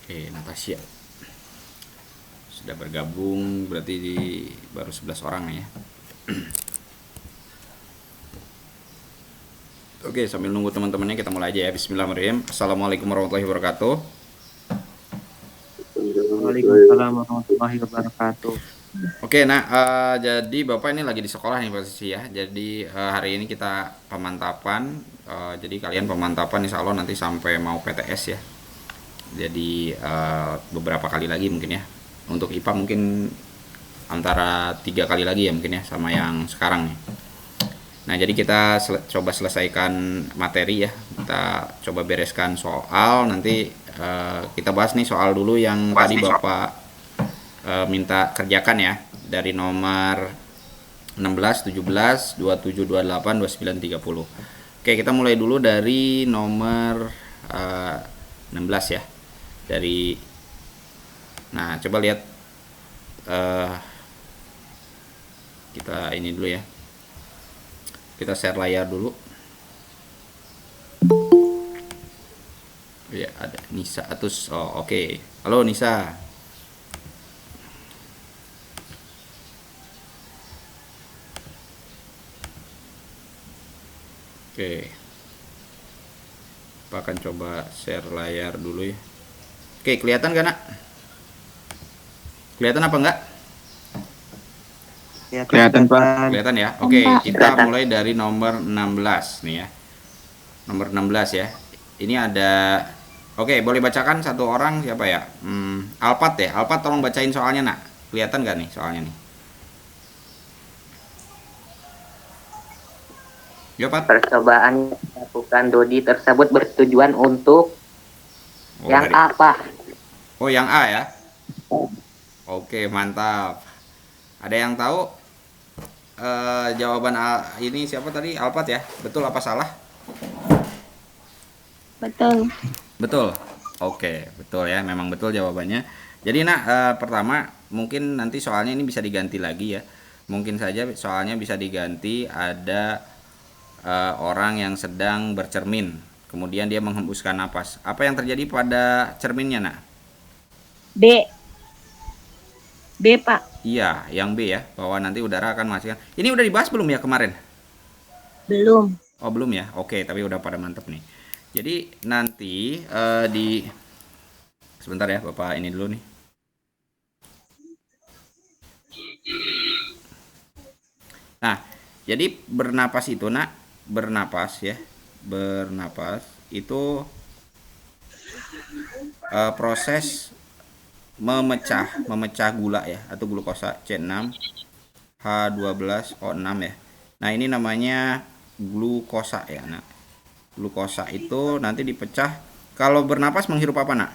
Oke, Natasha sudah bergabung, berarti baru 11 orang ya. Oke, sambil nunggu teman-temannya kita mulai aja ya. Bismillahirrahmanirrahim. Assalamualaikum warahmatullahi wabarakatuh. Waalaikumsalam warahmatullahi wabarakatuh. Oke, nah jadi Bapak ini lagi di sekolah nih posisi ya. Jadi hari ini kita pemantapan. Jadi kalian pemantapan insya Allah nanti sampai mau PTS ya. Jadi beberapa kali lagi mungkin ya. Untuk IPA mungkin antara 3 kali lagi ya mungkin ya sama yang sekarang nih. Nah, jadi kita coba selesaikan materi ya. Kita coba bereskan soal. Nanti kita bahas nih soal dulu yang tadi Bapak minta kerjakan ya. Dari nomor 16, 17, 27, 28, 29, 30. Oke, kita mulai dulu dari nomor 16 ya. Nah, coba lihat kita ini dulu ya. Kita share layar dulu. Ya, ada Nisa Atus. Oh, oke. Halo Nisa. Oke. Kita akan coba share layar dulu ya. Oke, kelihatan gak, Nak? Kelihatan apa enggak? Kelihatan, Pak. Kelihatan ya. Oke, kita mulai dari nomor 16 nih ya. Nomor 16 ya. Ini ada. Oke, boleh bacakan satu orang siapa ya? Alpat ya. Alpat tolong bacain soalnya, Nak. Kelihatan gak nih soalnya nih? Ya, Pat. Percobaan yang dilakukan Dodi tersebut bertujuan untuk yang dari apa? Oh, yang A ya. Oke, mantap. Ada yang tahu jawaban ini siapa tadi? Alpat ya. Betul apa salah? Betul. Betul. Oke, betul ya. Memang betul jawabannya. Jadi nak pertama mungkin nanti soalnya ini bisa diganti lagi ya. Mungkin saja soalnya bisa diganti ada orang yang sedang bercermin. Kemudian dia menghembuskan napas. Apa yang terjadi pada cerminnya, Nak? B. B, Pak. Iya, yang B ya, bahwa nanti udara akan menghasilkan. Ini udah dibahas belum ya kemarin? Belum. Oh, belum ya. Oke, tapi udah pada mantep nih. Jadi nanti sebentar ya, Bapak ini dulu nih. Nah, jadi bernapas itu, Nak, bernapas ya. Bernapas itu proses memecah gula ya atau glukosa C6 H12O6 ya. Nah, ini namanya glukosa ya. Nah, glukosa itu nanti dipecah kalau bernapas menghirup apa, Nak?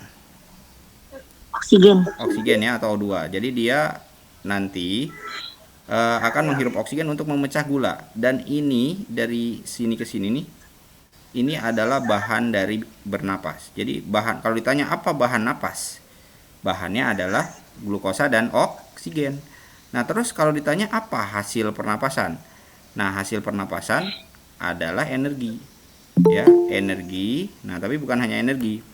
Oksigen. Oksigen ya atau O2. Jadi dia nanti akan menghirup oksigen untuk memecah gula. Dan ini dari sini ke sini nih, ini adalah bahan dari bernapas. Jadi bahan, kalau ditanya apa bahan napas, bahannya adalah glukosa dan oksigen. Nah, terus kalau ditanya apa hasil pernapasan? Nah, hasil pernapasan adalah energi. Ya, energi. Nah, tapi bukan hanya energi.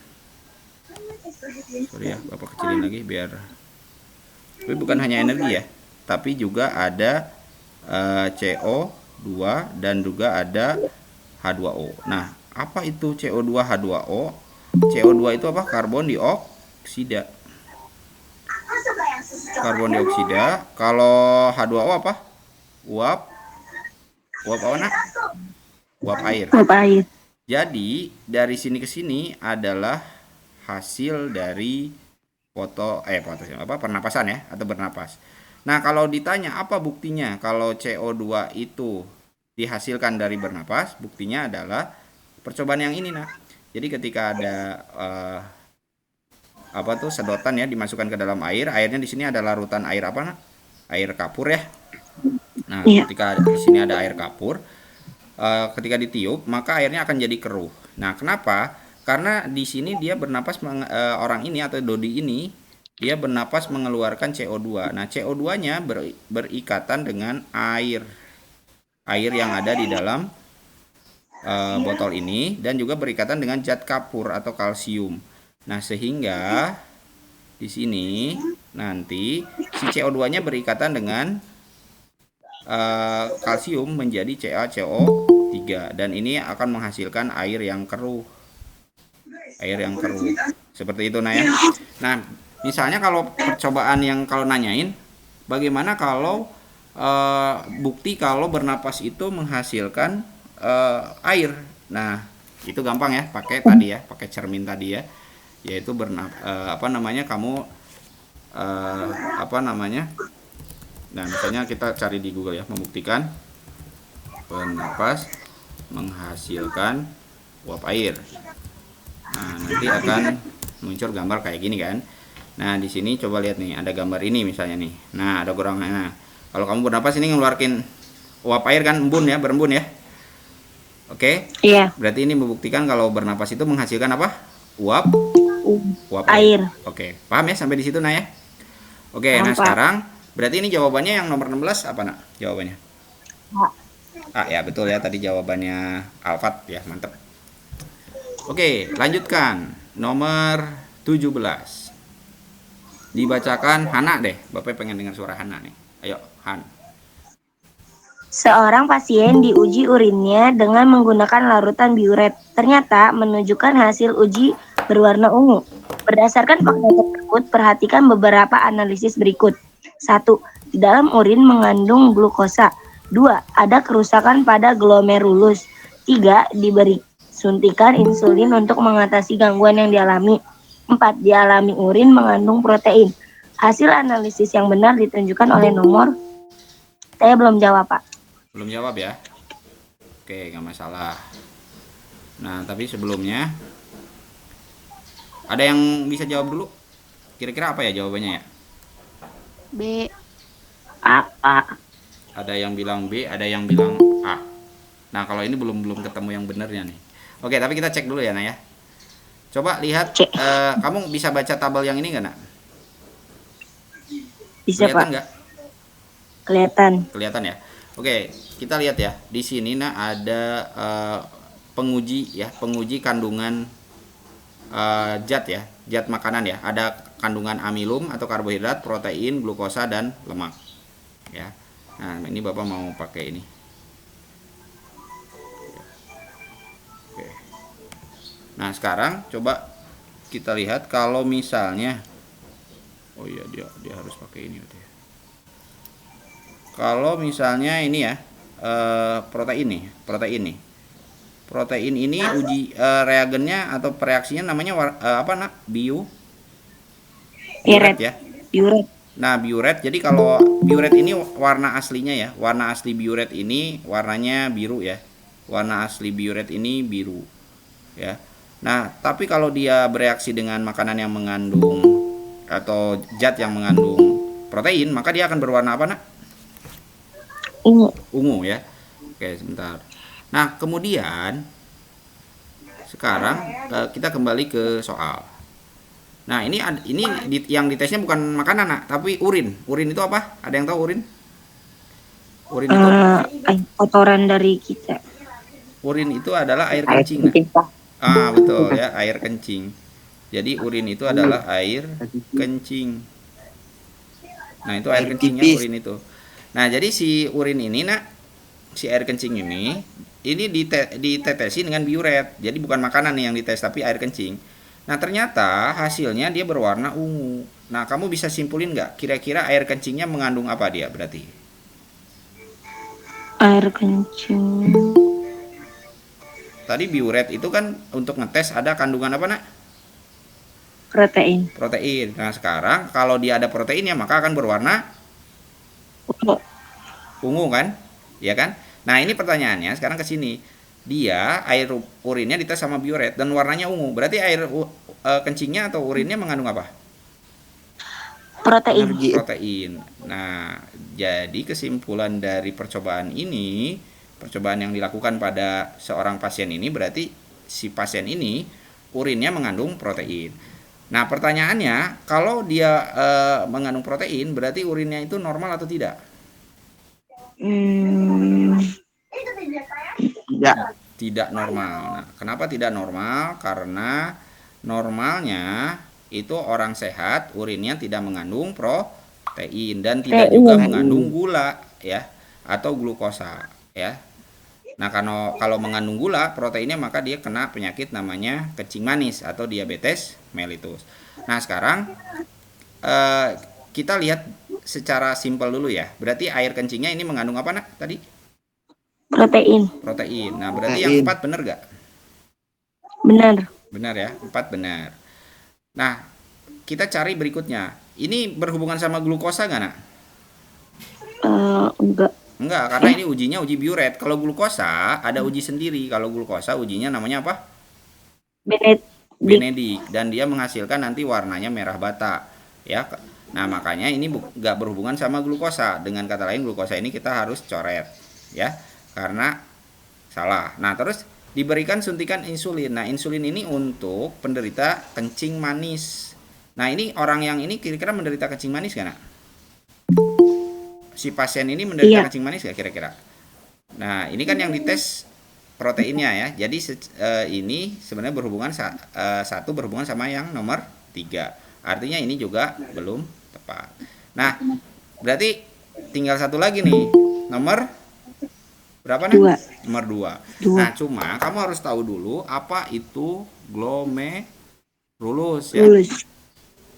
Sorry ya, Bapak kecilin lagi biar. Tapi bukan hanya energi ya, tapi juga ada CO2 dan juga ada H2O. Nah, apa itu CO2 H2O? CO2 itu apa? Karbon dioksida. Karbon dioksida. Kalau H2O apa? Uap. Uap apa, Nak? Uap air. Uap air. Jadi dari sini ke sini adalah hasil dari pernapasan ya atau bernapas. Nah, kalau ditanya apa buktinya kalau CO2 itu dihasilkan dari bernapas, buktinya adalah percobaan yang ini, nah. Jadi ketika ada sedotan ya dimasukkan ke dalam air, airnya di sini ada larutan air apa, nah? Air kapur ya. Nah, ketika di sini ada air kapur, ketika ditiup maka airnya akan jadi keruh. Nah, kenapa? Karena di sini dia bernapas orang ini atau Dodi ini dia bernapas mengeluarkan CO2. Nah, CO2-nya berikatan dengan air yang ada di dalam botol ini dan juga berikatan dengan zat kapur atau kalsium. Nah, sehingga di sini nanti si CO2-nya berikatan dengan kalsium menjadi CaCO3 dan ini akan menghasilkan air yang keruh. Seperti itu nah ya. Nah, misalnya kalau percobaan yang kalau nanyain bagaimana kalau bukti kalau bernapas itu menghasilkan air. Nah, itu gampang ya, pakai tadi ya, pakai cermin tadi ya. Yaitu kamu nah, misalnya kita cari di Google ya, membuktikan bernapas menghasilkan uap air. Nah, nanti akan muncul gambar kayak gini kan. Nah, di sini coba lihat nih, ada gambar ini misalnya nih. Nah, ada gerangan. Nah, kalau kamu bernapas ini ngeluarin uap air kan, berembun ya. Oke? Iya. Berarti ini membuktikan kalau bernapas itu menghasilkan apa? Uap Air. Oke, paham ya sampai di situ nah ya? Oke, nah Paham, Pak. sekarang berarti ini jawabannya yang nomor 16 apa nak? Jawabannya? Ya betul ya, tadi jawabannya Alfat ya, mantap. Oke, lanjutkan. Nomor 17. Dibacakan Hana deh. Bapak pengen dengar suara Hana nih. Ayo, Han. Seorang pasien diuji urinnya dengan menggunakan larutan biuret. Ternyata menunjukkan hasil uji berwarna ungu. Berdasarkan fakta tersebut, perhatikan beberapa analisis berikut. 1. Di dalam urin mengandung glukosa. 2. Ada kerusakan pada glomerulus. 3. Diberi suntikan insulin untuk mengatasi gangguan yang dialami. 4. Dialami urin mengandung protein. Hasil analisis yang benar ditunjukkan oleh nomor. Saya belum jawab, Pak. Belum jawab ya? Oke, nggak masalah. Nah, tapi sebelumnya ada yang bisa jawab dulu? Kira-kira apa ya jawabannya ya? B. A. Ada yang bilang B, ada yang bilang A. Nah, kalau ini belum ketemu yang benernya nih. Oke, tapi kita cek dulu ya, Nak ya. Coba lihat, kamu bisa baca tabel yang ini nggak, Nak? Bisa, Kelihatan Pak. nggak? Kelihatan Ya. Oke, kita lihat ya. Di sini nah ada penguji kandungan zat makanan ya. Ada kandungan amilum atau karbohidrat, protein, glukosa dan lemak. Ya. Nah, ini Bapak mau pakai ini. Oke. Nah, sekarang coba kita lihat kalau misalnya dia harus pakai ini ya. Kalau misalnya ini ya protein nih. Protein ini uji reagennya atau reaksinya namanya apa nak? Biuret ya. Biuret. Nah, biuret. Jadi kalau biuret ini warna aslinya ya. Warna asli biuret ini warnanya biru ya. Warna asli biuret ini biru ya. Nah, tapi kalau dia bereaksi dengan makanan yang mengandung atau zat yang mengandung protein, maka dia akan berwarna apa nak? Ungu ya. Oke, sebentar. Nah, kemudian sekarang kita kembali ke soal. Nah, ini yang ditesnya bukan makanan nak, tapi urin. Urin itu apa? Ada yang tahu urin? Urin itu kotoran dari kita. Urin itu adalah air kencing. Betul ya, air kencing. Jadi urin itu adalah air kencing. Nah, itu air kencingnya urin itu. Nah, jadi si urin ini nak, si air kencing ini ditetesin dengan biuret. Jadi bukan makanan nih yang dites, tapi air kencing. Nah, ternyata hasilnya dia berwarna ungu. Nah, kamu bisa simpulin nggak? Kira-kira air kencingnya mengandung apa dia berarti? Air kencing. Tadi biuret itu kan untuk ngetes ada kandungan apa nak? Protein. Nah, sekarang kalau dia ada proteinnya maka akan berwarna ungu kan? Ya kan? Nah, ini pertanyaannya sekarang ke sini. Dia air urinnya dites sama biuret dan warnanya ungu. Berarti air kencingnya atau urinnya mengandung apa? Protein. Nah, jadi kesimpulan dari percobaan ini, percobaan yang dilakukan pada seorang pasien ini berarti si pasien ini urinnya mengandung protein. Nah, pertanyaannya, kalau dia mengandung protein, berarti urinnya itu normal atau tidak? Tidak normal. Nah, kenapa tidak normal? Karena normalnya itu orang sehat urinnya tidak mengandung protein dan tidak juga mengandung gula ya atau glukosa ya. Nah, kalau mengandung gula proteinnya maka dia kena penyakit namanya kencing manis atau diabetes mellitus. Nah, sekarang kita lihat secara simpel dulu ya. Berarti air kencingnya ini mengandung apa nak tadi? Protein. Protein. Nah, berarti yang 4 benar gak? Benar. Benar ya, 4 benar. Nah, kita cari berikutnya. Ini berhubungan sama glukosa nggak, nak? Enggak. Enggak, karena ini ujinya uji biuret. Kalau glukosa ada uji sendiri. Kalau glukosa ujinya namanya apa? Benedik. Dan dia menghasilkan nanti warnanya merah bata. Ya. Nah, makanya ini nggak berhubungan sama glukosa. Dengan kata lain, glukosa ini kita harus coret. Ya, karena salah. Nah, terus diberikan suntikan insulin. Nah, insulin ini untuk penderita kencing manis. Nah, ini orang yang ini kira-kira menderita kencing manis kan, nak? Si pasien ini menderita kencing manis gak kira-kira? Nah, ini kan yang dites proteinnya ya. Jadi ini sebenarnya berhubungan satu berhubungan sama yang nomor 3. Artinya ini juga belum tepat. Nah, berarti tinggal satu lagi nih. Nomor berapa nih? 2. Nomor 2. Nah, cuma kamu harus tahu dulu apa itu glomerulus ya.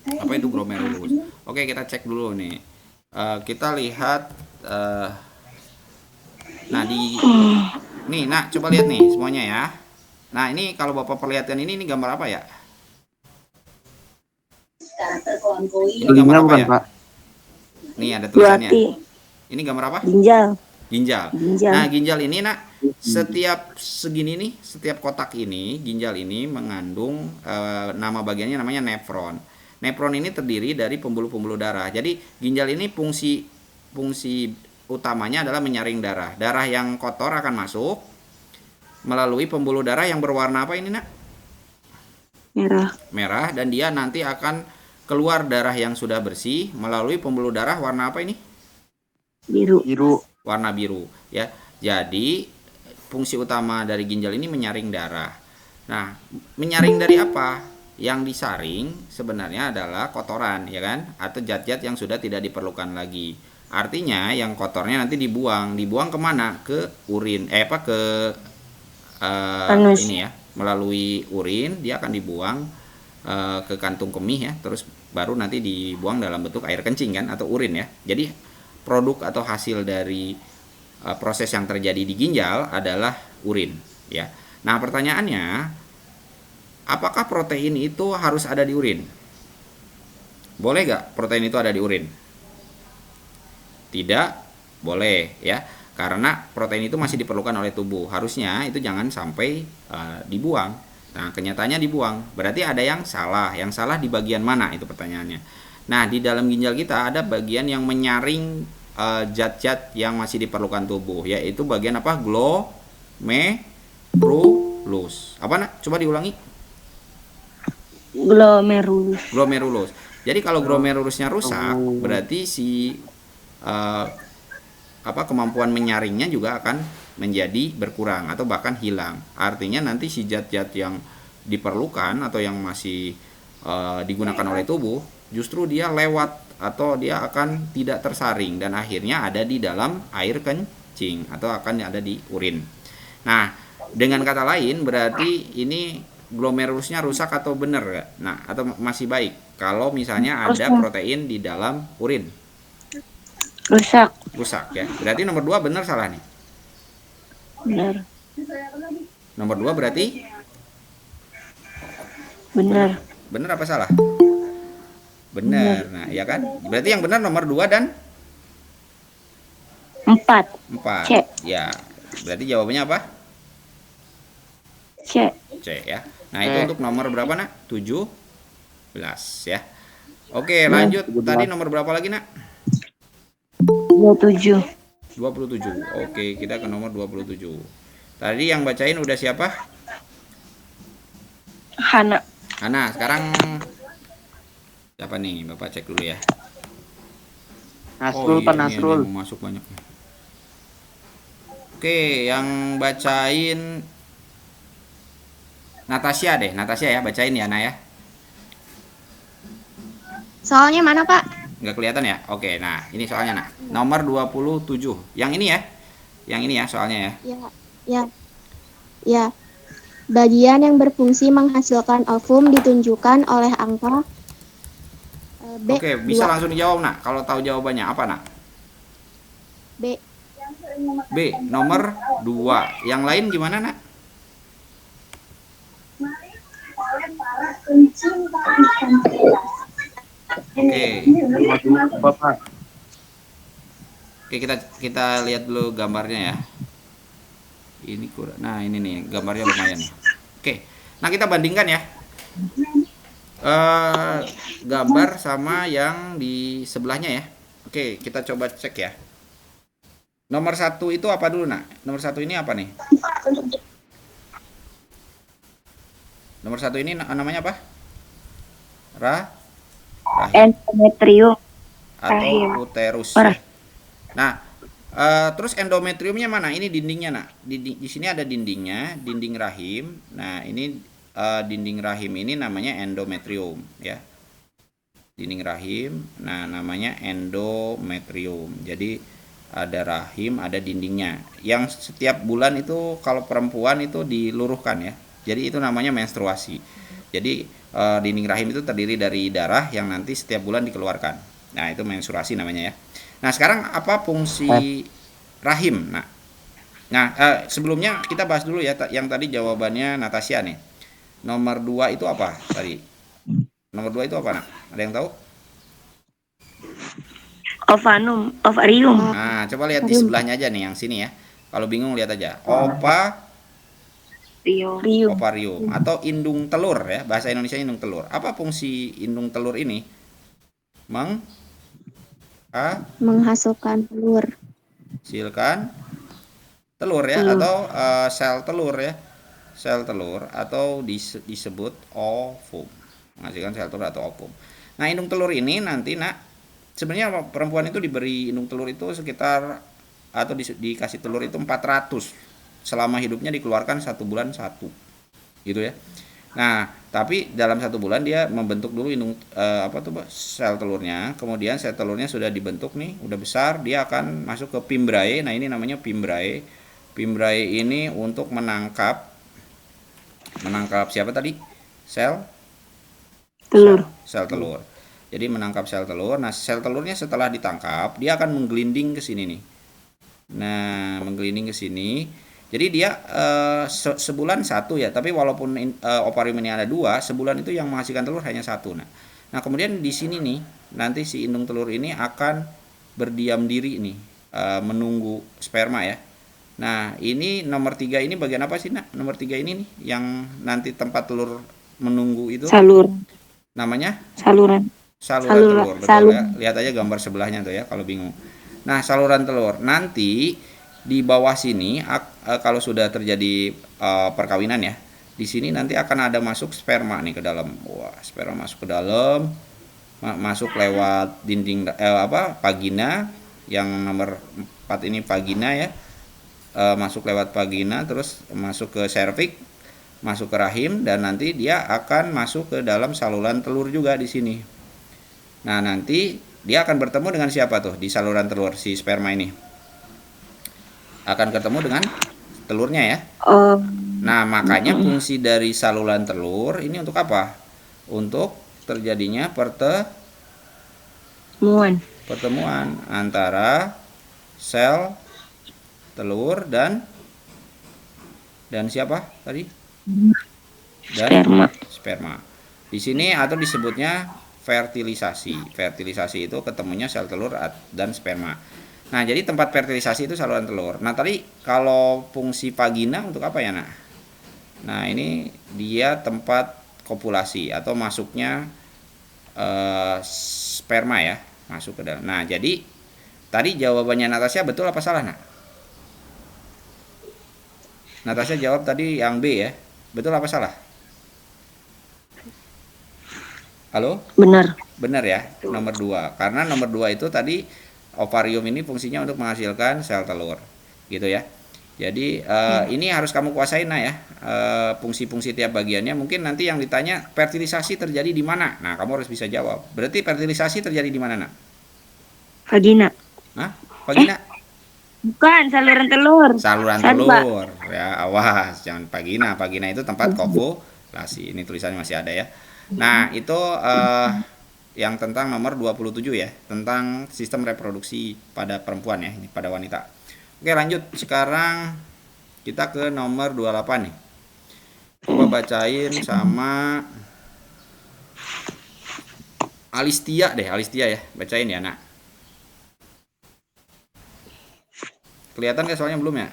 Apa itu glomerulus? Oke, kita cek dulu nih. Kita lihat nah nih, nah coba lihat nih semuanya ya. Nah, ini kalau Bapak perlihatkan ini gambar apa ya? Ini gambar apa ya? Pak? Nih ada tulisannya. Ini gambar apa? Ginjal. Nah, ginjal ini nak setiap segini nih, setiap kotak ini, ginjal ini mengandung nama bagiannya namanya nefron. Nefron ini terdiri dari pembuluh-pembuluh darah. Jadi ginjal ini fungsi utamanya adalah menyaring darah. Darah yang kotor akan masuk melalui pembuluh darah yang berwarna apa ini nak? Merah, dan dia nanti akan keluar darah yang sudah bersih melalui pembuluh darah warna apa ini? Biru. Warna biru ya. Jadi fungsi utama dari ginjal ini menyaring darah. Nah, menyaring dari apa? Yang disaring sebenarnya adalah kotoran ya kan, atau zat-zat yang sudah tidak diperlukan lagi. Artinya yang kotornya nanti dibuang kemana? Ke urin ini ya, melalui urin dia akan dibuang ke kantung kemih ya, terus baru nanti dibuang dalam bentuk air kencing kan atau urin ya. Jadi produk atau hasil dari proses yang terjadi di ginjal adalah urin ya. Nah, pertanyaannya, apakah protein itu harus ada di urin? Boleh gak protein itu ada di urin? Tidak boleh ya, karena protein itu masih diperlukan oleh tubuh. Harusnya itu jangan sampai dibuang. Nah, kenyataannya dibuang. Berarti ada yang salah. Yang salah di bagian mana? Itu pertanyaannya. Nah, di dalam ginjal kita ada bagian yang menyaring zat-zat yang masih diperlukan tubuh, yaitu bagian apa? Glomerulus. Apa nak? Coba diulangi. Glomerulus. Jadi kalau glomerulusnya rusak, berarti si kemampuan menyaringnya juga akan menjadi berkurang atau bahkan hilang. Artinya nanti si zat-zat yang diperlukan atau yang masih digunakan oleh tubuh justru dia lewat atau dia akan tidak tersaring dan akhirnya ada di dalam air kencing atau akan ada di urin. Nah, dengan kata lain berarti ini glomerulusnya rusak atau benar gak? Nah, atau masih baik kalau misalnya ada protein di dalam urin? Rusak ya. Berarti nomor 2 benar salah nih? Benar. Nomor 2 berarti? Benar. Benar apa salah? Benar. Nah, ya kan? Berarti yang benar nomor 2 dan 4. C. Ya. Berarti jawabannya apa? C ya. Nah, itu untuk nomor berapa, nak? 17 ya. Oke, lanjut. Tadi nomor berapa lagi, nak? 27. Oke, kita ke nomor 27. Tadi yang bacain udah siapa? Hana. Sekarang siapa nih? Bapak cek dulu ya. Nasrul, Pak Nasrul. Masuk banyak. Oke, yang bacain Natasha deh. Natasha ya, bacain ya, Nah ya. Soalnya mana, Pak? Nggak kelihatan ya? Oke, nah ini soalnya nak. Nomor 27. Yang ini ya. Yang ini ya soalnya ya. Ya, ya, ya. Bagian yang berfungsi menghasilkan ovum ditunjukkan oleh angka B. Oke, bisa 2. langsung dijawab nak. Kalau tahu jawabannya apa nak? B. B, nomor 2. Yang lain gimana nak? Oke. Bapak. Oke, kita lihat dulu gambarnya ya. Ini kurang. Nah, ini nih gambarnya lumayan nih. Oke. Nah, kita bandingkan ya. Gambar sama yang di sebelahnya ya. Oke, kita coba cek ya. Nomor 1 itu apa dulu nak? Nomor 1 ini apa nih? Nomor 1 ini namanya apa? Rahim Endometrium. atau Rahim. uterus. Parah. Nah, terus endometriumnya mana? Ini dindingnya nak. Di sini ada dindingnya, dinding rahim. Nah, ini dinding rahim ini namanya endometrium ya. Dinding rahim, nah namanya endometrium. Jadi ada rahim, ada dindingnya. Yang setiap bulan itu kalau perempuan itu diluruhkan ya. Jadi itu namanya menstruasi. Jadi dinding rahim itu terdiri dari darah yang nanti setiap bulan dikeluarkan. Nah, itu menstruasi namanya ya. Nah, sekarang apa fungsi rahim? Nah, sebelumnya kita bahas dulu ya yang tadi jawabannya Natasha nih. Nomor 2 itu apa tadi? Nomor 2 itu apa nak? Ada yang tahu? Ovarium. Nah, coba lihat di sebelahnya aja nih yang sini ya. Kalau bingung lihat aja. Ovarium atau indung telur ya. Bahasa Indonesia indung telur. Apa fungsi indung telur ini? Menghasilkan telur. Menghasilkan telur ya, atau sel telur ya. Sel telur atau disebut ovum. Menghasilkan sel telur atau ovum. Nah, indung telur ini nanti nak, sebenarnya perempuan itu diberi indung telur itu sekitar atau dikasih telur itu 400 selama hidupnya, dikeluarkan 1 bulan 1 gitu ya. Nah, tapi dalam 1 bulan dia membentuk dulu indung sel telurnya. Kemudian sel telurnya sudah dibentuk nih, udah besar, dia akan masuk ke pimbrae. Nah, ini namanya pimbrae. Pimbrae ini untuk menangkap siapa tadi? Sel Telur. Sel telur. Jadi menangkap sel telur. Nah, sel telurnya setelah ditangkap, dia akan menggelinding ke sini nih. Nah, menggelinding ke sini. Jadi dia sebulan 1 ya. Tapi walaupun ovarium ini ada 2, sebulan itu yang menghasilkan telur hanya 1. Nah, kemudian di sini nih, nanti si indung telur ini akan berdiam diri nih, menunggu sperma ya. Nah, ini nomor 3 ini bagian apa sih nak? Nomor 3 ini nih, yang nanti tempat telur menunggu itu. Namanya? Saluran telur, betul ya. Lihat aja gambar sebelahnya tuh ya kalau bingung. Nah, saluran telur. Nanti di bawah sini kalau sudah terjadi perkawinan ya, di sini nanti akan ada masuk sperma nih ke dalam. Wah, sperma masuk ke dalam, masuk lewat dinding vagina, yang nomor 4 ini vagina ya. Masuk lewat vagina, terus masuk ke serviks, masuk ke rahim, dan nanti dia akan masuk ke dalam saluran telur juga di sini. Nah, nanti dia akan bertemu dengan siapa tuh di saluran telur, si sperma ini akan ketemu dengan telurnya ya. Nah, makanya fungsi dari saluran telur ini untuk apa? Untuk terjadinya pertemuan antara sel telur dan siapa tadi? Dan sperma. Di sini atau disebutnya fertilisasi. Fertilisasi itu ketemunya sel telur dan sperma. Nah, jadi tempat fertilisasi itu saluran telur. Nah, tadi kalau fungsi vagina untuk apa ya, nak? Nah, ini dia tempat kopulasi atau masuknya sperma ya, masuk ke dalam. Nah, jadi tadi jawabannya Natasha betul apa salah, nak? Natasha jawab tadi yang B ya. Betul apa salah? Halo? Benar. Benar ya, nomor 2. Karena nomor 2 itu tadi ovarium ini fungsinya untuk menghasilkan sel telur. Gitu ya. Jadi ini harus kamu kuasain nah ya, fungsi-fungsi tiap bagiannya. Mungkin nanti yang ditanya fertilisasi terjadi di mana. Nah, kamu harus bisa jawab. Berarti fertilisasi terjadi di mana, Nak? Vagina. Hah? Vagina? Bukan, saluran telur. Saluran Salah, Pak. telur. Ya, awas, jangan vagina. Vagina itu tempat kopulasi. Ini tulisannya masih ada ya. Nah, itu yang tentang nomor 27 ya, tentang sistem reproduksi pada perempuan ya, ini pada wanita. Oke, lanjut. Sekarang kita ke nomor 28 nih. Coba bacain sama Alistia deh, Alistia ya. Bacain ya, Nak. Kelihatan nggak soalnya belum ya?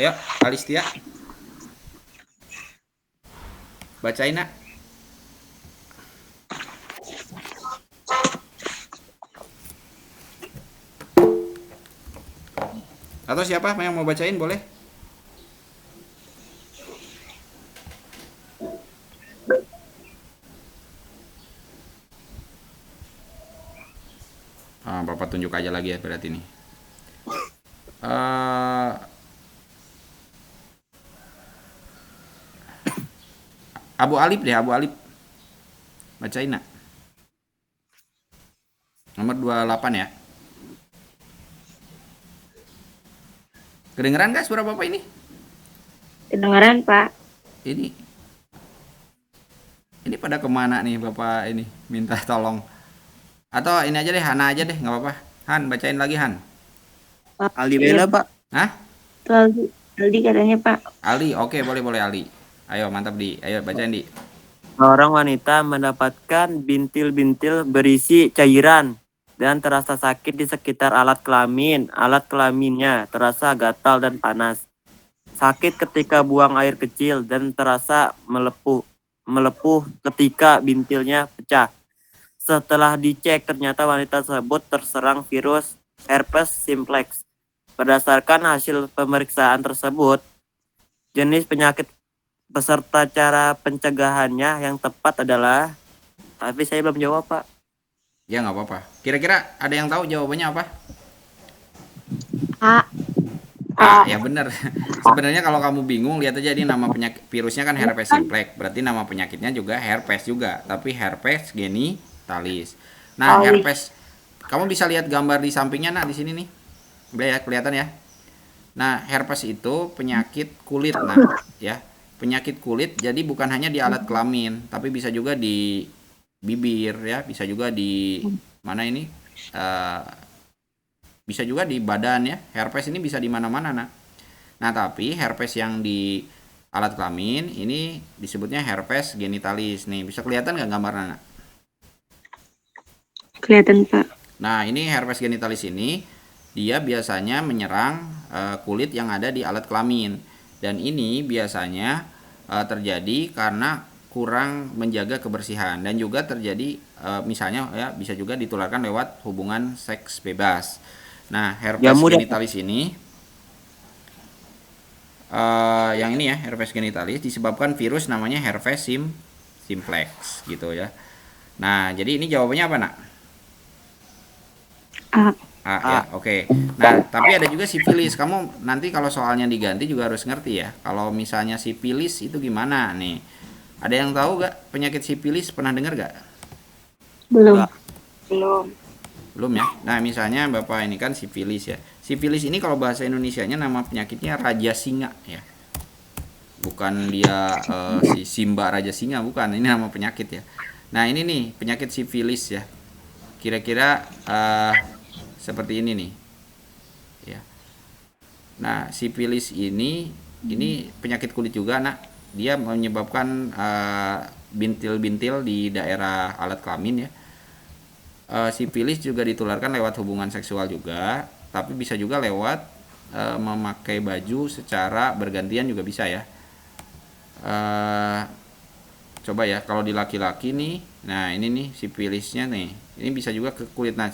Ayo, Alistia. Bacain, Nak. Atau siapa yang mau bacain boleh? Bapak tunjuk aja lagi ya berarti ini. Abu Alip deh, Abu Alip. Bacain, Nak. Nomor 28 ya. Kedengeran nggak suara Bapak ini? Kedengaran, Pak. Ini pada kemana nih Bapak ini? Minta tolong. Atau ini aja deh, Hana aja deh, nggak apa-apa. Han, bacain lagi Han. Aldi Bella, Pak. Hah? Itu Aldi katanya, Pak. Ali, oke boleh Ali. Ayo mantap Di, ayo bacain Di. Seorang wanita mendapatkan bintil-bintil berisi cairan dan terasa sakit di sekitar alat kelamin. Alat kelaminnya terasa gatal dan panas. Sakit ketika buang air kecil dan terasa melepuh ketika bintilnya pecah. Setelah dicek, ternyata wanita tersebut terserang virus herpes simplex. Berdasarkan hasil pemeriksaan tersebut, jenis penyakit beserta cara pencegahannya yang tepat adalah... Tapi saya belum jawab, Pak. Ya nggak apa-apa. Kira-kira ada yang tahu jawabannya apa? A. Ya benar. Sebenarnya kalau kamu bingung lihat aja ini nama penyakit virusnya kan herpes simplex. Berarti nama penyakitnya juga herpes juga, tapi herpes genitalis. Nah, herpes kamu bisa lihat gambar di sampingnya Nak di sini nih. Udah ya, kelihatan ya. Nah, herpes itu penyakit kulit nah, ya. Penyakit kulit jadi bukan hanya di alat kelamin, tapi bisa juga di bibir ya, bisa juga di mana ini? Bisa juga di badan ya. Herpes ini bisa di mana-mana Nak. Nah, tapi herpes yang di alat kelamin ini disebutnya herpes genitalis. Nih, bisa kelihatan nggak gambarnya Nak? Kelihatan, Pak. Nah, ini herpes genitalis ini dia biasanya menyerang kulit yang ada di alat kelamin. Dan ini biasanya terjadi karena kurang menjaga kebersihan dan juga terjadi misalnya ya bisa juga ditularkan lewat hubungan seks bebas. Nah, herpes genitalis ini yang ini ya, herpes genitalis disebabkan virus namanya herpes simplex gitu ya. Nah, jadi ini jawabannya apa, Nak? Ya, oke. Nah, tapi ada juga sifilis. Kamu nanti kalau soalnya diganti juga harus ngerti ya. Kalau misalnya sifilis itu gimana nih? Ada yang tahu gak penyakit sifilis? Pernah dengar gak? Belum. Belum ya. Nah, misalnya Bapak ini kan sifilis ya. Sifilis ini kalau bahasa Indonesianya nama penyakitnya Raja Singa ya. Bukan dia si Simba Raja Singa, bukan. Ini nama penyakit ya. Nah, ini nih penyakit sifilis ya. Kira-kira seperti ini nih ya. Nah, sifilis ini penyakit kulit juga Nak. Dia menyebabkan bintil-bintil di daerah alat kelamin ya. Sifilis juga ditularkan lewat hubungan seksual juga, tapi bisa juga lewat memakai baju secara bergantian juga bisa ya. Coba ya kalau di laki-laki nih, nah ini nih sifilisnya nih, ini bisa juga ke kulit. Nah,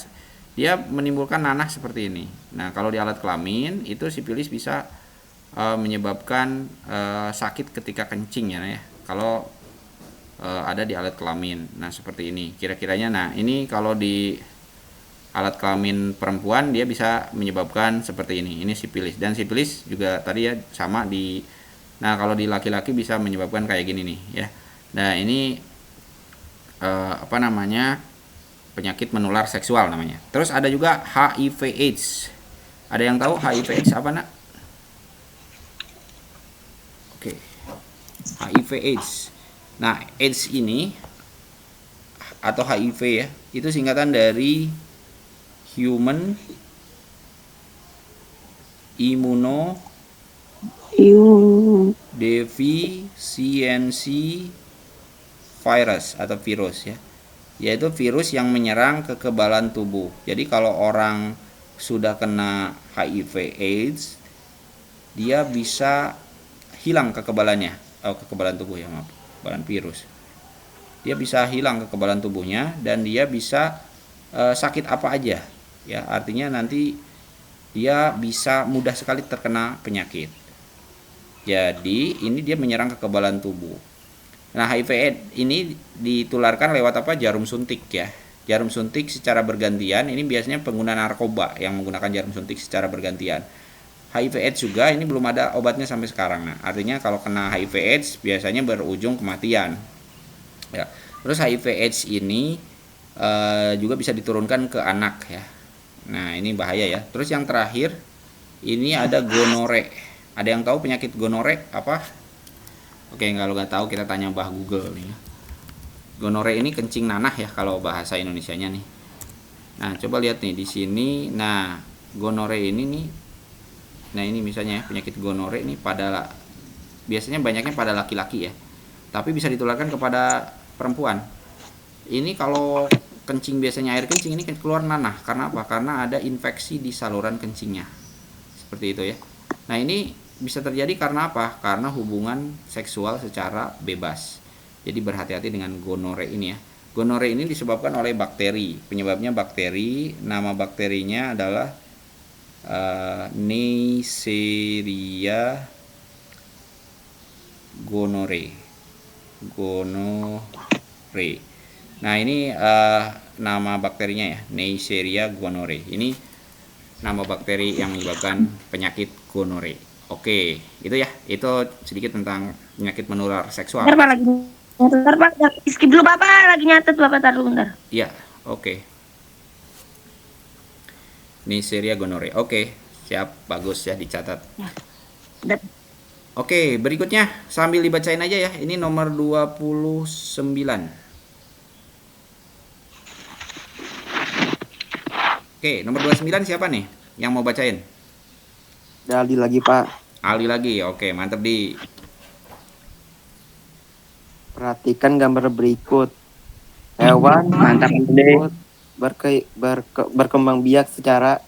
dia menimbulkan nanah seperti ini. Nah, kalau di alat kelamin itu sifilis bisa menyebabkan sakit ketika kencing ya. Kalau ada di alat kelamin. Nah, seperti ini kira-kiranya. Nah, ini kalau di alat kelamin perempuan dia bisa menyebabkan seperti ini. Ini sifilis, dan sifilis juga tadi ya sama di. Nah, kalau di laki-laki bisa menyebabkan kayak gini nih ya. Nah, ini apa namanya? Penyakit menular seksual namanya. Terus ada juga HIV AIDS. Ada yang tahu HIV AIDS apa, Nak? Oke. HIV AIDS. Nah, AIDS ini atau HIV ya, itu singkatan dari Human Immunodeficiency Virus atau virus ya, yaitu virus yang menyerang kekebalan tubuh. Jadi kalau orang sudah kena HIV AIDS, dia bisa hilang kekebalannya, kekebalan tubuh ya, maaf, kekebalan virus. Dia bisa hilang kekebalan tubuhnya dan dia bisa sakit apa aja ya, artinya nanti dia bisa mudah sekali terkena penyakit. Jadi ini dia menyerang kekebalan tubuh. Nah, HIV AIDS ini ditularkan lewat apa? Jarum suntik ya. Jarum suntik secara bergantian. Ini biasanya pengguna narkoba yang menggunakan jarum suntik secara bergantian. HIV AIDS juga ini belum ada obatnya sampai sekarang. Nah, artinya kalau kena HIV AIDS biasanya berujung kematian. Ya. Terus HIV AIDS ini juga bisa diturunkan ke anak ya. Nah, ini bahaya ya. Terus yang terakhir ini ada gonore. Ada yang tahu penyakit gonore apa? Oke, kalau nggak tahu kita tanya Mbah Google nih ya. Gonore ini kencing nanah ya kalau bahasa Indonesianya nih. Nah, coba lihat nih di sini. Nah, gonore ini nih. Nah, ini misalnya ya, penyakit gonore ini biasanya banyaknya pada laki-laki ya. Tapi bisa ditularkan kepada perempuan. Ini kalau kencing biasanya air kencing ini keluar nanah. Karena apa? Karena ada infeksi di saluran kencingnya. Seperti itu ya. Nah, ini bisa terjadi karena apa? Karena hubungan seksual secara bebas. Jadi berhati-hati dengan gonore ini ya. Gonore ini disebabkan oleh bakteri. Penyebabnya bakteri. Nama bakterinya adalah Neisseria gonorrhoeae. Nah, ini nama bakterinya ya, Neisseria gonorrhoeae. Ini nama bakteri yang menyebabkan penyakit gonore. Oke, itu ya. Itu sedikit tentang penyakit menular seksual. Bentar, Pak, lagi nyatet, Pak. Skip dulu, Bapak. Lagi nyatet, Bapak. Taruh bentar. Iya, oke. Neisseria gonorrhoeae. Oke, siap. Bagus ya, dicatat. Bentar. Oke, berikutnya sambil dibacain aja ya. Ini nomor 29. Oke, nomor 29 siapa nih yang mau bacain? Dali lagi, Pak. Ali lagi. Oke, mantep di. Perhatikan gambar berikut. Hewan Mantap, tersebut berkembang biak secara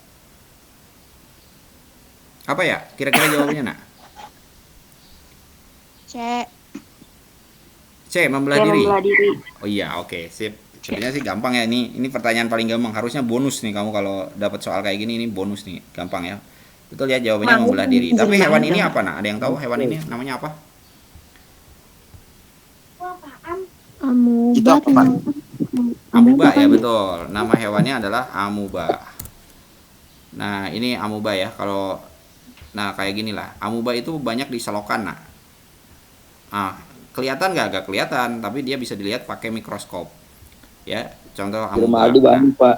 Apa ya? Kira-kira jawabannya, Nak? C. C, membelah Saya diri. membelah diri. Oh iya, oke, sip. Sebenarnya sih gampang ya, ini pertanyaan paling gampang. Harusnya bonus nih kamu kalau dapat soal kayak gini, ini bonus nih, gampang ya. Betul ya, jawabannya Mau, membelah diri. Tapi gimana hewan ini dong? apa, Nak? Ada yang tahu hewan ini namanya apa? Amuba. Itu apa, Pak? Amuba ya, betul. Nama hewannya adalah amuba. Nah, ini amuba ya. Nah, kayak gini lah. Amuba itu banyak di selokan, Nak. Kelihatan nggak? Agak kelihatan, tapi dia bisa dilihat pakai mikroskop. Ya, contoh amuba. Nah,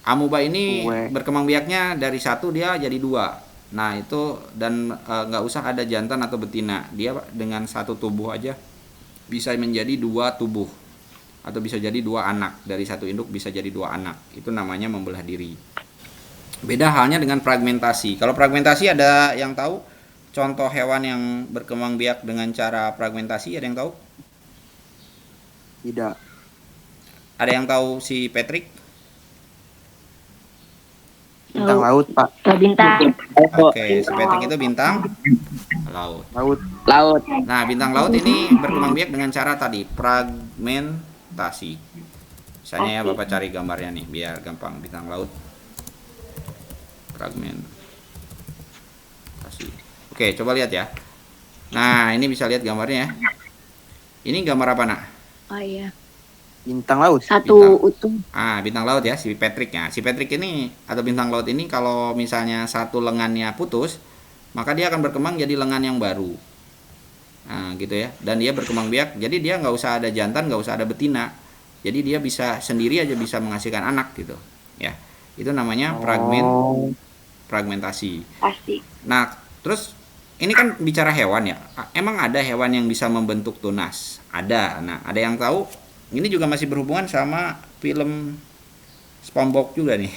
amuba ini berkembang biaknya dari satu dia jadi dua. Nah, itu dan nggak usah ada jantan atau betina. Dia dengan satu tubuh aja bisa menjadi dua tubuh. Atau bisa jadi dua anak. Dari satu induk bisa jadi dua anak. Itu namanya membelah diri. Beda halnya dengan fragmentasi. Kalau fragmentasi ada yang tahu contoh hewan yang berkembang biak dengan cara fragmentasi? Ada yang tahu? tidak. Ada yang tahu si Patrick? Bintang laut, Pak. Bintang. Oke, si Patrick itu bintang laut. Laut. Nah, bintang laut ini berkembang biak dengan cara tadi, fragmentasi. Misalnya ya, Bapak cari gambarnya nih, biar gampang. Bintang laut, fragmentasi. Oke, coba lihat ya. Nah, ini bisa lihat gambarnya ya. Ini gambar apa, Nak? Oh iya. Bintang laut. Satu Bintang. utuh. Bintang laut ya, si Patrick ya. Si Patrick ini atau bintang laut ini kalau misalnya satu lengannya putus, maka dia akan berkembang jadi lengan yang baru. Nah, gitu ya. Dan dia berkembang biak, jadi dia nggak usah ada jantan, nggak usah ada betina. Jadi dia bisa sendiri aja bisa menghasilkan anak gitu. Ya, itu namanya fragmentasi. Pasti. Nah, terus ini kan bicara hewan ya. Emang ada hewan yang bisa membentuk tunas? Ada. Nah, ada yang tahu? Ini juga masih berhubungan sama film SpongeBob juga nih.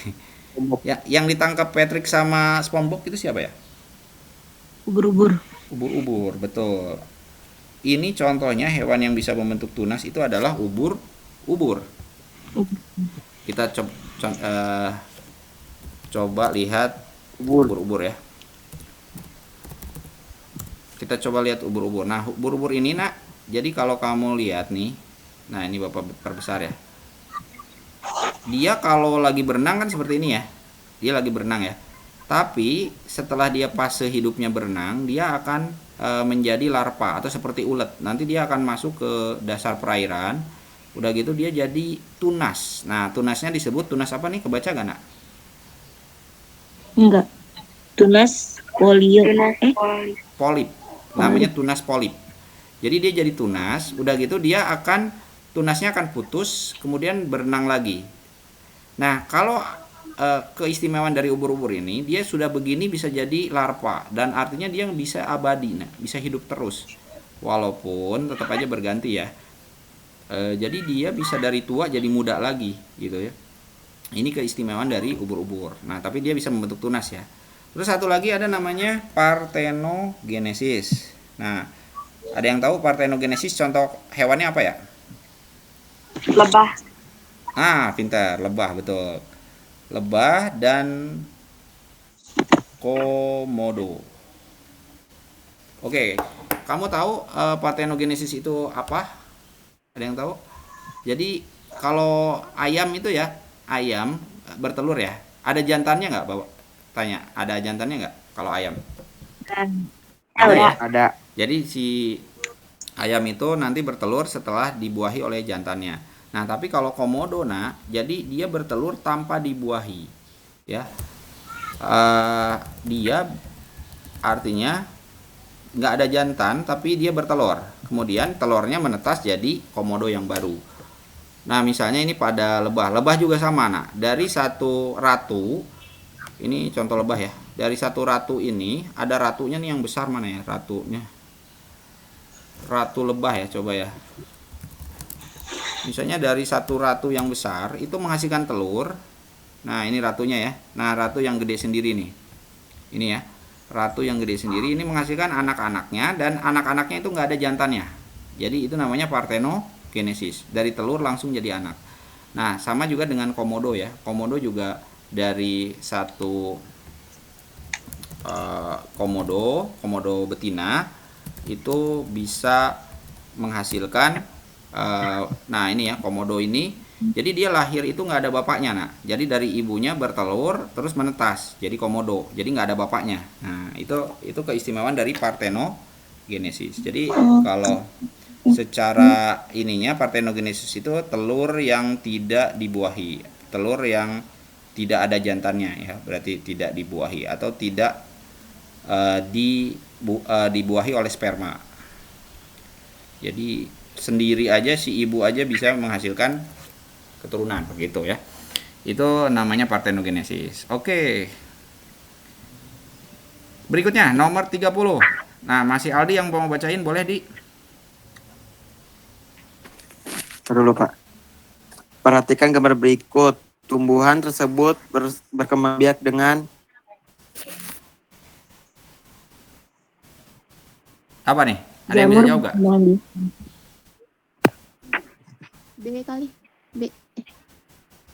Ya, yang ditangkap Patrick sama SpongeBob itu siapa ya? Ubur-ubur. Ubur-ubur, betul. Ini contohnya hewan yang bisa membentuk tunas itu adalah ubur-ubur. Kita coba lihat ubur-ubur ya. Kita coba lihat ubur-ubur. Nah, ubur-ubur ini nak, jadi kalau kamu lihat nih, nah ini Bapak perbesar ya. Dia kalau lagi berenang kan seperti ini ya. Dia lagi berenang ya. Tapi setelah dia fase hidupnya berenang, dia akan menjadi larva atau seperti ulet. Nanti dia akan masuk ke dasar perairan. Udah gitu dia jadi tunas. Nah, tunasnya disebut tunas apa nih? Kebaca gak nak? Enggak. Tunas polio. Polip. Namanya tunas polip. Jadi dia jadi tunas, udah gitu dia tunasnya akan putus, kemudian berenang lagi. Nah, kalau keistimewaan dari ubur-ubur ini, dia sudah begini bisa jadi larva dan artinya dia bisa abadi, nah, bisa hidup terus. Walaupun tetap aja berganti ya. Jadi dia bisa dari tua jadi muda lagi gitu ya. Ini keistimewaan dari ubur-ubur. Nah, tapi dia bisa membentuk tunas ya. Terus satu lagi ada namanya parthenogenesis. Nah, ada yang tahu parthenogenesis contoh hewannya apa ya? Lebah. Pintar, lebah betul. Lebah dan komodo. Oke, kamu tahu parthenogenesis itu apa? Ada yang tahu? Jadi kalau ayam itu ya, ayam bertelur ya. Ada jantannya nggak, Bapak? Tanya, ada jantannya nggak kalau ayam? Ada ya? Ada. Jadi si ayam itu nanti bertelur setelah dibuahi oleh jantannya. Nah, tapi kalau komodo, nah, jadi dia bertelur tanpa dibuahi, ya. Dia artinya nggak ada jantan, tapi dia bertelur. Kemudian telurnya menetas jadi komodo yang baru. Nah, misalnya ini pada lebah. Lebah juga sama, nah. Dari satu ratu, ini contoh lebah ya. Dari satu ratu ini, ada ratunya nih yang besar mana ya ratunya? Ratu lebah ya, coba ya. Misalnya dari satu ratu yang besar itu menghasilkan telur. Nah, ini ratunya ya. Nah, ratu yang gede sendiri nih. Ini ya. Ratu yang gede sendiri ini menghasilkan anak-anaknya dan anak-anaknya itu nggak ada jantannya. Jadi itu namanya parthenogenesis. Dari telur langsung jadi anak. Nah, sama juga dengan komodo ya. Komodo juga dari satu komodo betina itu bisa menghasilkan nah ini ya komodo ini, jadi dia lahir itu nggak ada bapaknya, nah jadi dari ibunya bertelur terus menetas jadi komodo, jadi nggak ada bapaknya. Nah itu keistimewaan dari parthenogenesis. Jadi kalau secara ininya parthenogenesis itu telur yang tidak dibuahi, telur yang tidak ada jantannya ya, berarti tidak dibuahi atau tidak dibuahi oleh sperma. Jadi sendiri aja si ibu aja bisa menghasilkan keturunan begitu ya. Itu namanya parthenogenesis. Oke. Berikutnya nomor 30. Nah, masih Aldi yang mau bacain, boleh Di? Dulu Pak. Perhatikan gambar berikut. Tumbuhan tersebut berkembang biak dengan Apa nih? Ada yang bisa jawab gak? B kali. B.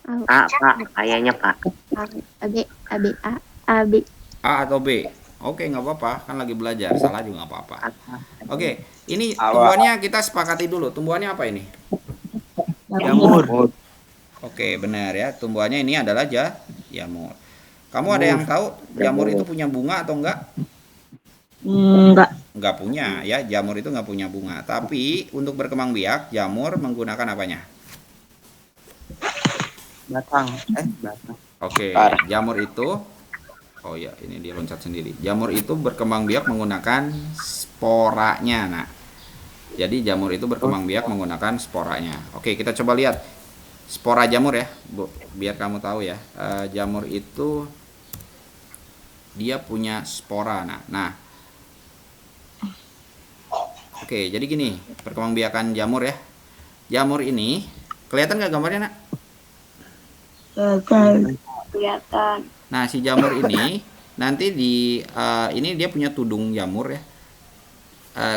Pak, kayaknya Pak. A B. A atau B? Oke, nggak apa-apa, kan lagi belajar, salah juga nggak apa-apa. Oke, ini tumbuhannya kita sepakati dulu. Tumbuhannya apa ini? jamur. Oke, benar ya. Tumbuhannya ini adalah jamur. Kamu ada yang tahu jamur itu punya bunga atau enggak? Enggak. Nggak punya ya, jamur itu nggak punya bunga. Tapi untuk berkembang biak, jamur menggunakan apanya? Batang. Batang. Oke, Parah. jamur itu, oh ya, ini dia loncat sendiri. Jamur itu berkembang biak menggunakan sporanya. Nah, jadi jamur itu berkembang biak menggunakan sporanya. Oke, kita coba lihat spora jamur ya, Bu, biar kamu tahu ya. Jamur itu dia punya spora. Nah, oke, jadi gini, perkembangbiakan jamur ya. Jamur ini, kelihatan nggak gambarnya, Nak? Kelihatan. Nah, si jamur ini nanti ini dia punya tudung jamur ya.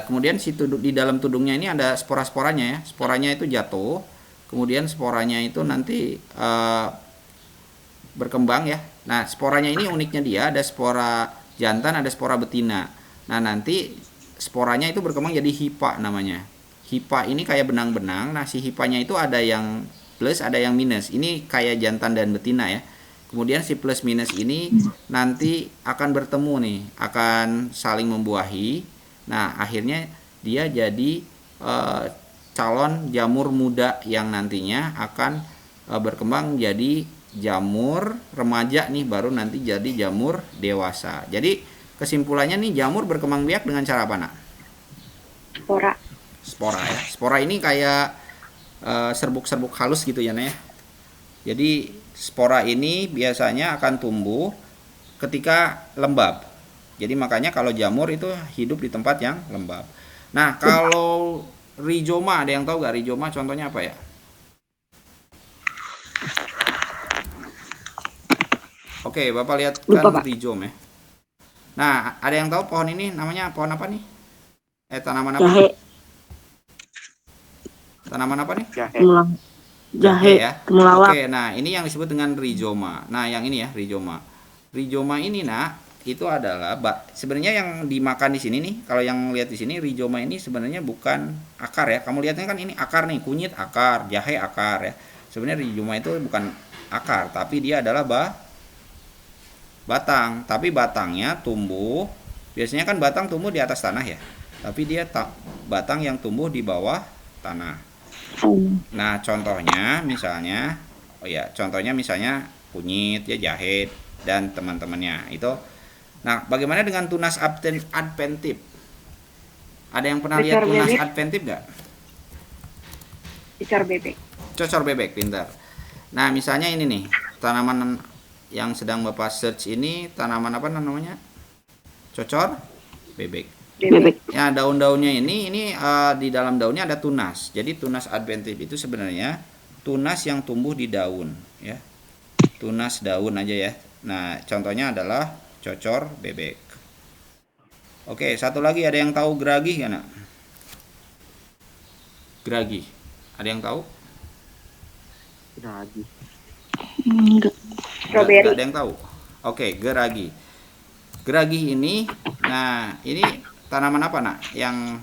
Kemudian si di dalam tudungnya ini ada spora-sporanya ya. Sporanya itu jatuh, kemudian sporanya itu nanti berkembang ya. Nah, sporanya ini uniknya dia ada spora jantan, ada spora betina. Nah, nanti sporanya itu berkembang jadi hipa namanya. Hipa ini kayak benang-benang. Nah, si hipanya itu ada yang plus, ada yang minus. Ini kayak jantan dan betina ya. Kemudian si plus minus ini nanti akan bertemu nih, akan saling membuahi. Nah, akhirnya dia jadi calon jamur muda yang nantinya akan berkembang jadi jamur remaja nih, baru nanti jadi jamur dewasa. Jadi kesimpulannya nih, jamur berkembang biak dengan cara apa, Nak? Spora. Spora ya. Spora ini kayak serbuk-serbuk halus gitu ya, Nak ya. Jadi spora ini biasanya akan tumbuh ketika lembab. Jadi makanya kalau jamur itu hidup di tempat yang lembab. Nah, kalau rhizoma, ada yang tahu nggak rhizoma contohnya apa ya? Oke, Bapak lihat kan rhizoma ya. Nah, ada yang tahu pohon ini namanya pohon apa nih? Tanaman apa? Jahe. Tanaman apa nih? Jahe Ya. temulawak. Oke, nah ini yang disebut dengan rhizoma. Nah, yang ini ya rhizoma. Rhizoma ini, Nak, itu adalah sebenarnya yang dimakan di sini nih. Kalau yang lihat di sini rhizoma ini sebenarnya bukan akar ya. Kamu lihatnya kan ini akar nih, kunyit akar, jahe akar ya. Sebenarnya rhizoma itu bukan akar, tapi dia adalah batang. Tapi batangnya tumbuh. Biasanya kan batang tumbuh di atas tanah ya. Tapi dia batang yang tumbuh di bawah tanah. Nah, contohnya misalnya kunyit ya, jahe dan teman-temannya itu. Nah, bagaimana dengan tunas adventif? Ada yang pernah lihat tunas adventif nggak? Cocor bebek. Cocor bebek, pintar. Nah, misalnya ini nih, tanaman yang sedang Bapak search ini tanaman apa namanya? Cocor bebek. Ya, daun-daunnya ini di dalam daunnya ada tunas. Jadi tunas adventif itu sebenarnya tunas yang tumbuh di daun ya. Tunas daun aja ya. Nah, contohnya adalah cocor bebek. Oke, satu lagi, ada yang tahu geragi nggak, Nak? Geragi. Ada yang tahu? Geragi. Strawberry. Nggak ada yang tahu. Oke, geragi. Geragi ini, nah ini tanaman apa, Nak? Yang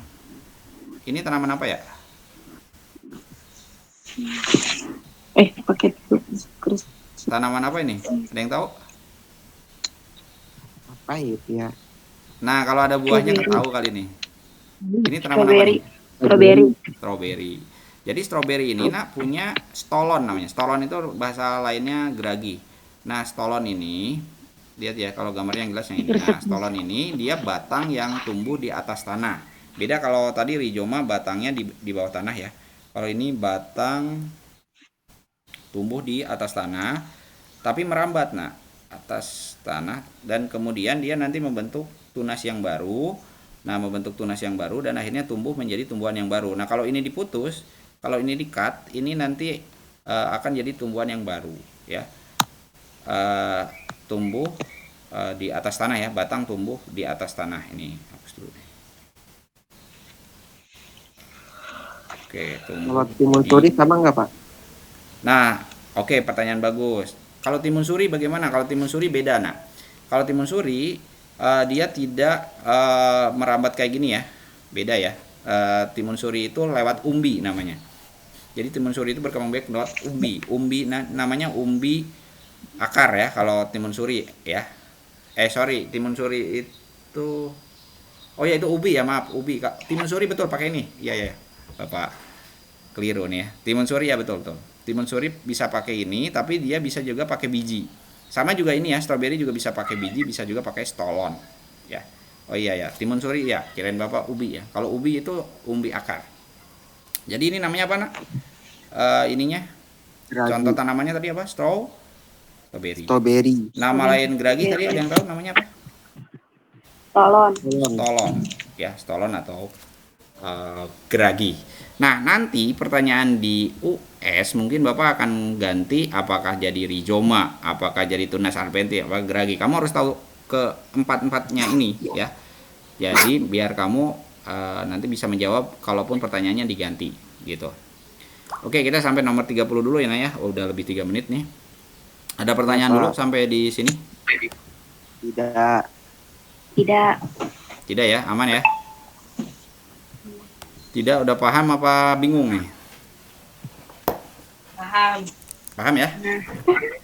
ini tanaman apa ya? Pakai Tanaman apa ini? Ada yang tahu? Apa itu ya? Nah, kalau ada buahnya tahu kali ini. Ini tanaman apa nih? Strawberry. Jadi strawberry ini, Nak, punya stolon namanya. Stolon itu bahasa lainnya geragi. Nah, stolon ini, lihat ya kalau gambarnya yang jelas yang ini. Nah, stolon ini dia batang yang tumbuh di atas tanah. Beda kalau tadi rhizoma batangnya di bawah tanah ya. Kalau ini batang tumbuh di atas tanah, tapi merambat, Nah, atas tanah, dan kemudian dia nanti membentuk tunas yang baru. Nah, membentuk tunas yang baru dan akhirnya tumbuh menjadi tumbuhan yang baru. Nah, kalau ini diputus, kalau ini di-cut, ini nanti akan jadi tumbuhan yang baru ya. Tumbuh di atas tanah ya, batang tumbuh di atas tanah. Ini hapus dulu deh. Oke, Kalau timun suri sama nggak, Pak? Nah, oke, pertanyaan bagus. Kalau timun suri bagaimana? Kalau timun suri beda, Nah. Kalau timun suri dia tidak merambat kayak gini ya. Beda ya. Timun suri itu lewat umbi namanya. Jadi timun suri itu berkembang biak lewat umbi. Umbi namanya umbi akar ya kalau timun suri ya. Timun suri itu ya itu ubi ya, maaf, ubi. Timun suri betul pakai ini. Iya ya. Bapak keliru nih ya. Timun suri ya betul. Timun suri bisa pakai ini, tapi dia bisa juga pakai biji. Sama juga ini ya, stroberi juga bisa pakai biji, bisa juga pakai stolon. Ya. Oh iya ya, timun suri ya, kirain Bapak ubi ya. Kalau ubi itu umbi akar. Jadi ini namanya apa, Nak? Ininya contoh tanamannya tadi apa? Strawberry. Strawberry. Nama lain geragi tadi ada yang tahu namanya apa? Tolon. Stolon. Ya, stolon atau geragi. Nah, nanti pertanyaan di US mungkin Bapak akan ganti apakah jadi rhizoma, apakah jadi tunas arpenti, apa geragi. Kamu harus tahu keempat-empatnya ini ya. Jadi biar kamu nanti bisa menjawab kalaupun pertanyaannya diganti gitu. Oke, kita sampai nomor 30 dulu ya, Nah ya. Udah lebih 3 menit nih. Ada pertanyaan dulu sampai di sini? Tidak. Tidak. Tidak ya, aman ya? Tidak, udah paham apa bingung nih? Paham. Paham ya?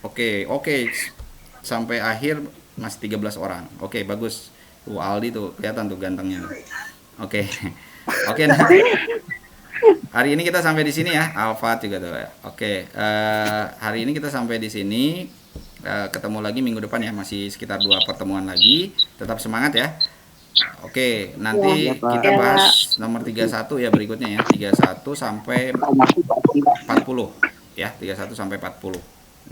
Oke. Sampai akhir masih 13 orang. Oke, bagus. Aldi tuh kelihatan tuh gantengnya. Oke. Oke, nah. Hari ini kita sampai di sini ya. Alfa juga tuh ya. Oke, hari ini kita sampai di sini. Ketemu lagi minggu depan ya. Masih sekitar 2 pertemuan lagi. Tetap semangat ya. Oke, nanti kita bahas nomor 31 ya berikutnya ya. 31 sampai 40 ya. 31 sampai 40.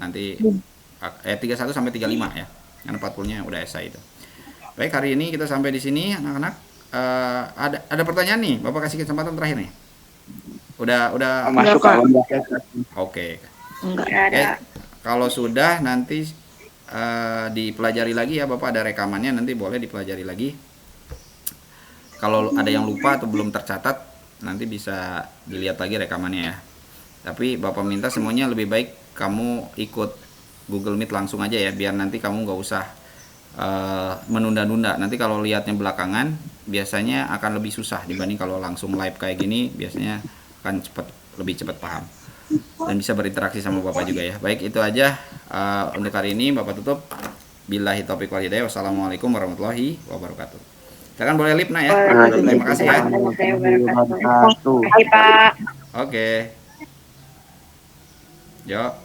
Nanti 31 sampai 35 ya. Karena 40-nya udah esai itu. Baik, hari ini kita sampai di sini anak-anak. Ada pertanyaan nih. Bapak kasih kesempatan terakhir nih. Udah Masuk kalau Oke. Enggak ada. Kalau sudah nanti dipelajari lagi ya Bapak, ada rekamannya, nanti boleh dipelajari lagi. Kalau ada yang lupa atau belum tercatat, nanti bisa dilihat lagi rekamannya ya. Tapi Bapak minta semuanya lebih baik kamu ikut Google Meet langsung aja ya, biar nanti kamu nggak usah menunda-nunda. Nanti kalau lihatnya belakangan, biasanya akan lebih susah dibanding kalau langsung live kayak gini, biasanya akan lebih cepat paham dan bisa berinteraksi sama Bapak juga ya. Baik, itu aja untuk hari ini. Bapak tutup. Billahi taufiq wal hidayah. Wassalamualaikum warahmatullahi wabarakatuh. Silakan boleh lip, Nak ya. Terima kasih ya. Terima kasih, Pak. Oke. Yo.